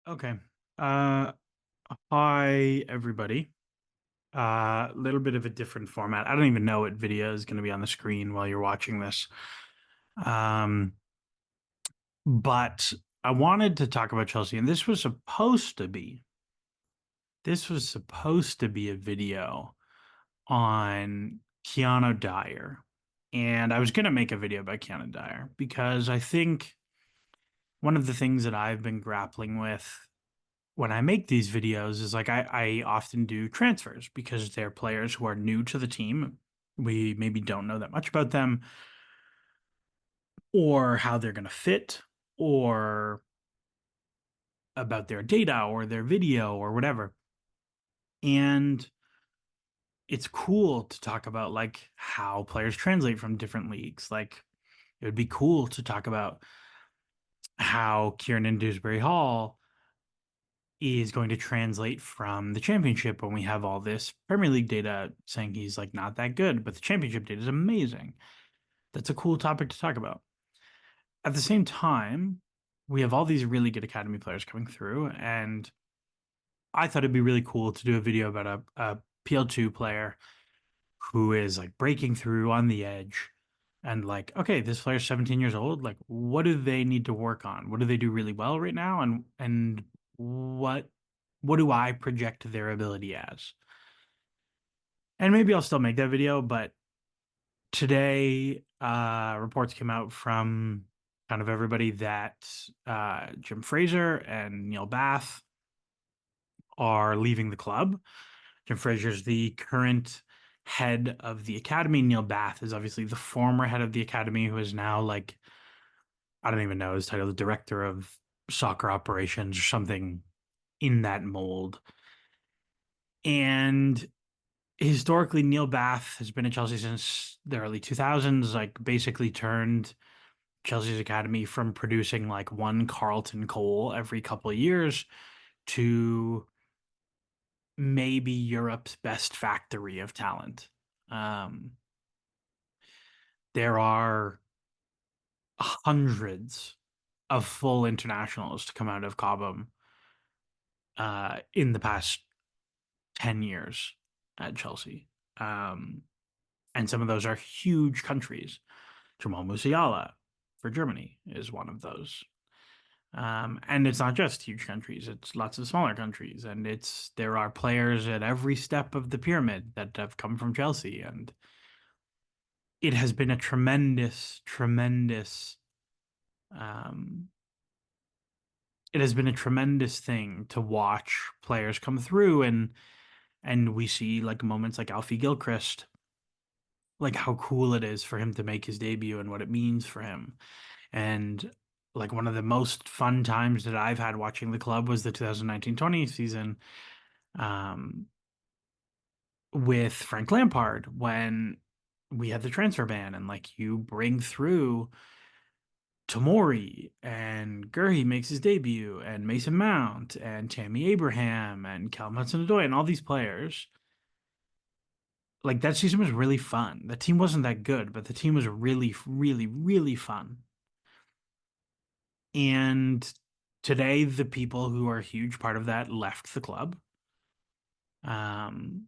Okay. Uh, Hi everybody. Little bit of a different format. I don't even know what video is going to be on the screen while you're watching this. Um, but I wanted to talk about Chelsea, and this was supposed to be a video on Keanu Dyer. And I was going to make a video about Keanu Dyer because I think one of the things that I've been grappling with when I make these videos is like I often do transfers because they're players who are new to the team. We maybe don't know that much about them or how they're going to fit or about their data or their video or whatever. And it's cool to talk about like how players translate from different leagues. Like it would be cool to talk about how Kieran Dewsbury Hall is going to translate from the championship when we have all this Premier League data saying he's like not that good, but the championship data is amazing. That's a cool topic to talk about. At the same time, we have all these really good academy players coming through, and I thought it'd be really cool to do a video about a PL2 player who is like breaking through on the edge and like, okay, this player's 17 years old. Like, what do they need to work on? What do they do really well right now? And what do I project their ability as? And maybe I'll still make that video, but today reports came out from kind of everybody that Jim Fraser and Neil Bath are leaving the club. Jim Fraser's the current head of the academy. Neil Bath is obviously the former head of the academy, who is now like, I don't even know his title, the director of soccer operations or something in that mold. And historically, Neil Bath has been at Chelsea since the early 2000s, like basically turned Chelsea's academy from producing like one Carlton Cole every couple of years to maybe Europe's best factory of talent. Um, there are hundreds of full internationals to come out of Cobham in the past 10 years at Chelsea. Um, and some of those are huge countries. Jamal Musiala for Germany is one of those. And it's not just huge countries, it's lots of smaller countries. And there are players at every step of the pyramid that have come from Chelsea. And it has been a um, it has been a tremendous thing to watch players come through and we see like moments like Alfie Gilchrist, like how cool it is for him to make his debut and what it means for him. And like one of the most fun times that I've had watching the club was the 2019-20 season um, with Frank Lampard when we had the transfer ban and like you bring through Tomori and Gurhey makes his debut and Mason Mount and Tammy Abraham and Callum Hudson-Odoi and all these players. Like that season was really fun. The team wasn't that good, but the team was really, really, really fun. And today, the people who are a huge part of that left the club. Um,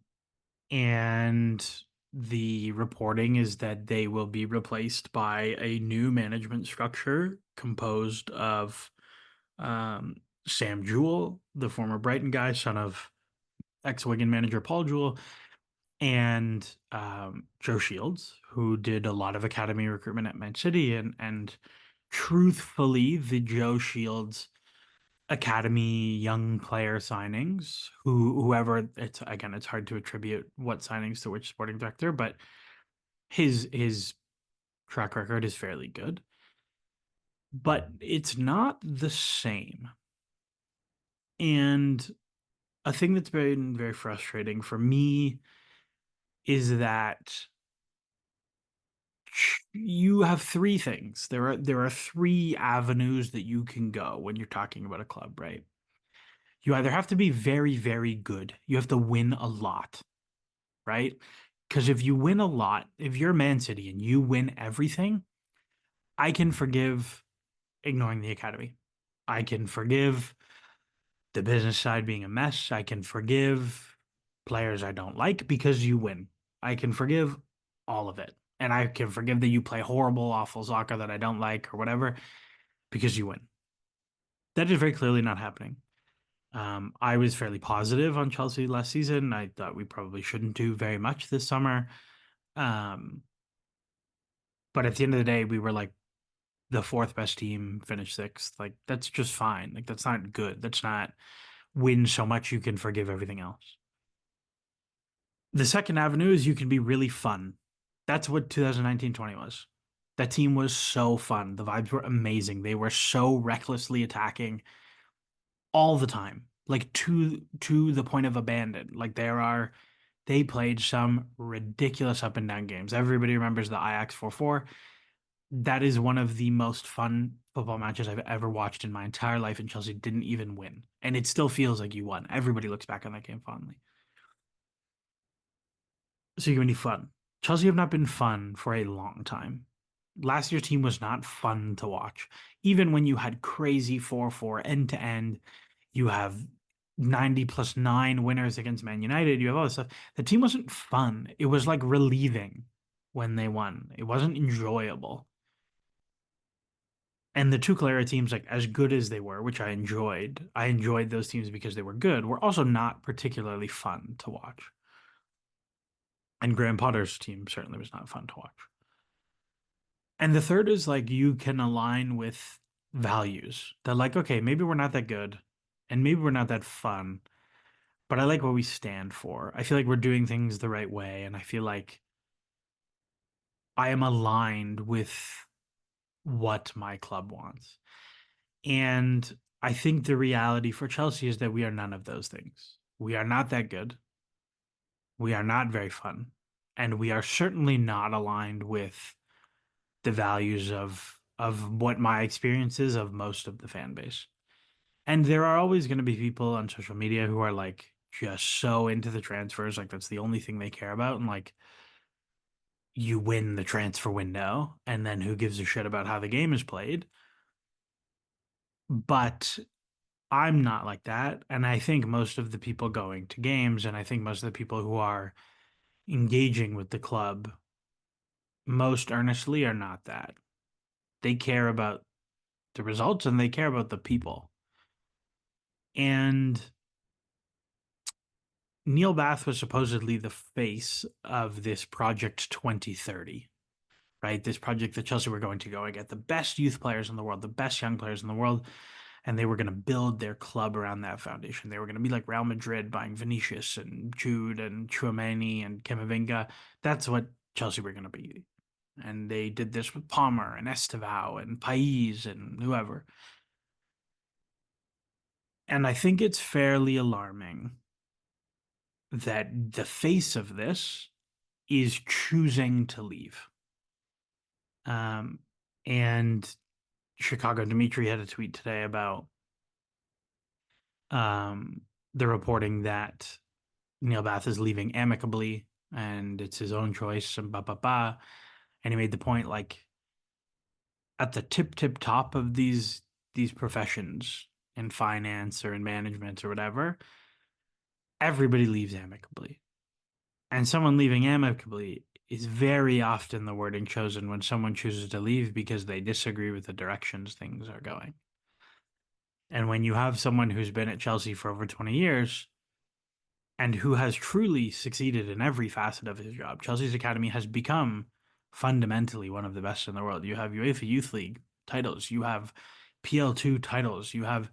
and the reporting is that they will be replaced by a new management structure composed of Sam Jewell, the former Brighton guy, son of ex-Wigan manager Paul Jewell, and Joe Shields, who did a lot of academy recruitment at Man City, and truthfully, the Joe Shields academy young player signings, whoever it's again, it's hard to attribute what signings to which sporting director, but his track record is fairly good, but it's not the same. And a thing that's been very frustrating for me is that you have three things. There are three avenues that you can go when you're talking about a club, right? You either have to be very, very good. You have to win a lot, right? Because if you win a lot, if you're Man City and you win everything, I can forgive ignoring the academy. I can forgive The business side being a mess, I can forgive players I don't like because you win. I can forgive all of it. And I can forgive that you play horrible, awful soccer that I don't like or whatever because you win. That is very clearly not happening. I was fairly positive on Chelsea last season. I thought we probably shouldn't do very much this summer. Um, but at the end of the day, we were like the fourth best team, finished sixth. Like, that's just fine. Like, that's not good. That's not win so much you can forgive everything else. The second avenue is you can be really fun. That's what 2019-20 was. That team was so fun. The vibes were amazing. They were so recklessly attacking all the time, like to the point of abandon. Like they played some ridiculous up and down games. Everybody remembers the Ajax 4-4. That is one of the most fun football matches I've ever watched in my entire life, and Chelsea didn't even win. And it still feels like you won. Everybody looks back on that game fondly. So you're going to be fun. Chelsea have not been fun for a long time. Last year's team was not fun to watch. Even when you had crazy 4-4 end to end, you have 90 plus 9 winners against Man United, you have all this stuff. The team wasn't fun. It was like relieving when they won. It wasn't enjoyable. And the two Calera teams, like as good as they were, which I enjoyed those teams because they were good, were also not particularly fun to watch. And Graham Potter's team certainly was not fun to watch. And the third is like you can align with values that, like, okay, maybe we're not that good and maybe we're not that fun, but I like what we stand for. I feel like we're doing things the right way, and I feel like I am aligned with what my club wants. And I think the reality for Chelsea is that we are none of those things. We are not that good. We are not very fun. And we are certainly not aligned with the values of what my experience is of most of the fan base. And there are always going to be people on social media who are like just so into the transfers, like that's the only thing they care about. And like you win the transfer window, and then who gives a shit about how the game is played? But I'm not like that. And I think most of the people going to games, and I think most of the people who are engaging with the club most earnestly are not that. They care about the results and they care about the people. And Neil Bath was supposedly the face of this Project 2030, right? This project that Chelsea were going to go and get the best youth players in the world, the best young players in the world, and they were going to build their club around that foundation. They were going to be like Real Madrid buying Vinicius and Jude and Chouameni and Camavinga. That's what Chelsea were going to be. And they did this with Palmer and Estevao and Pais and whoever. And I think it's fairly alarming that the face of this is choosing to leave. Um, and Chicago Dimitri had a tweet today about um, the reporting that Neil Bath is leaving amicably and it's his own choice and blah blah blah. And he made the point like at the tip top of these professions in finance or in management or whatever, everybody leaves amicably. And someone leaving amicably is very often the wording chosen when someone chooses to leave because they disagree with the directions things are going. And when you have someone who's been at Chelsea for over 20 years and who has truly succeeded in every facet of his job, Chelsea's academy has become fundamentally one of the best in the world. You have UEFA Youth League titles, you have PL2 titles, you have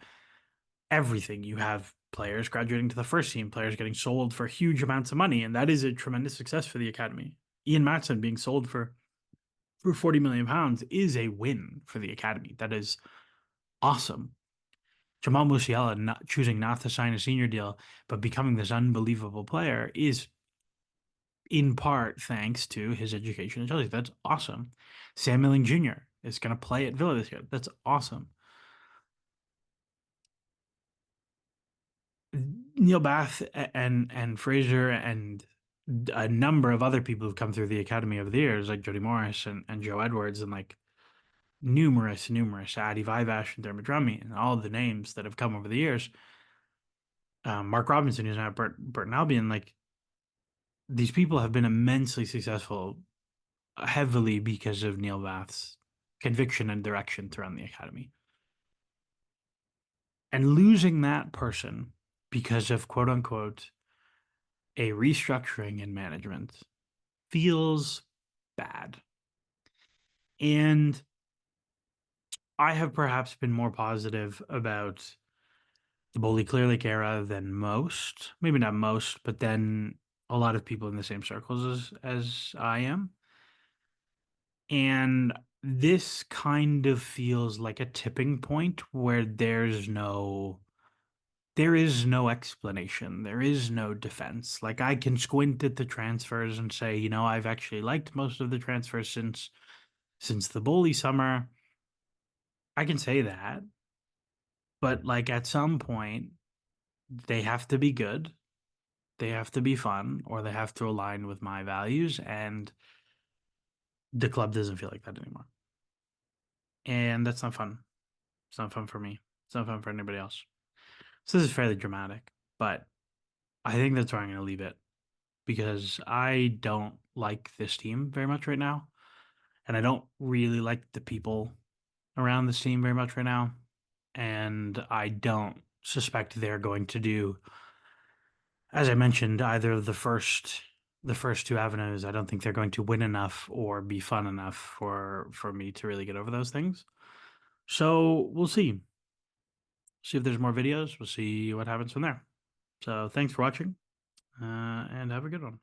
everything. You have players graduating to the first team, players getting sold for huge amounts of money, and that is a tremendous success for the academy. Ian Matson being sold for 40 million pounds is a win for the academy. That is awesome. Jamal Musiala choosing not to sign a senior deal but becoming this unbelievable player is in part thanks to his education at Chelsea. That's awesome. Sam Milling Jr. is going to play at Villa this year. That's awesome. Neil Bath and Fraser and a number of other people who've come through the academy over the years, like Jody Morris and Joe Edwards, and like numerous Adi Vivash and Dermot Drummy, and all the names that have come over the years, Mark Robinson, who's now at Burton Albion, like these people have been immensely successful heavily because of Neil Bath's conviction and direction throughout the academy. And losing that person because of quote unquote a restructuring in management feels bad. And I have perhaps been more positive about the Bully Clear Lake era than most. Maybe not most, but then a lot of people in the same circles as I am. And this kind of feels like a tipping point where there is no explanation. There is no defense. Like I can squint at the transfers and say, I've actually liked most of the transfers since the Bully summer. I can say that, but like at some point they have to be good, they have to be fun, or they have to align with my values, and the club doesn't feel like that anymore. And that's not fun. It's not fun for me. It's not fun for anybody else. So this is fairly dramatic, but I think that's where I'm going to leave it because I don't like this team very much right now. And I don't really like the people around this team very much right now. And I don't suspect they're going to do, as I mentioned, either of the first two avenues. I don't think they're going to win enough or be fun enough for me to really get over those things. So we'll see. See if there's more videos. We'll see what happens from there. So thanks for watching, and have a good one.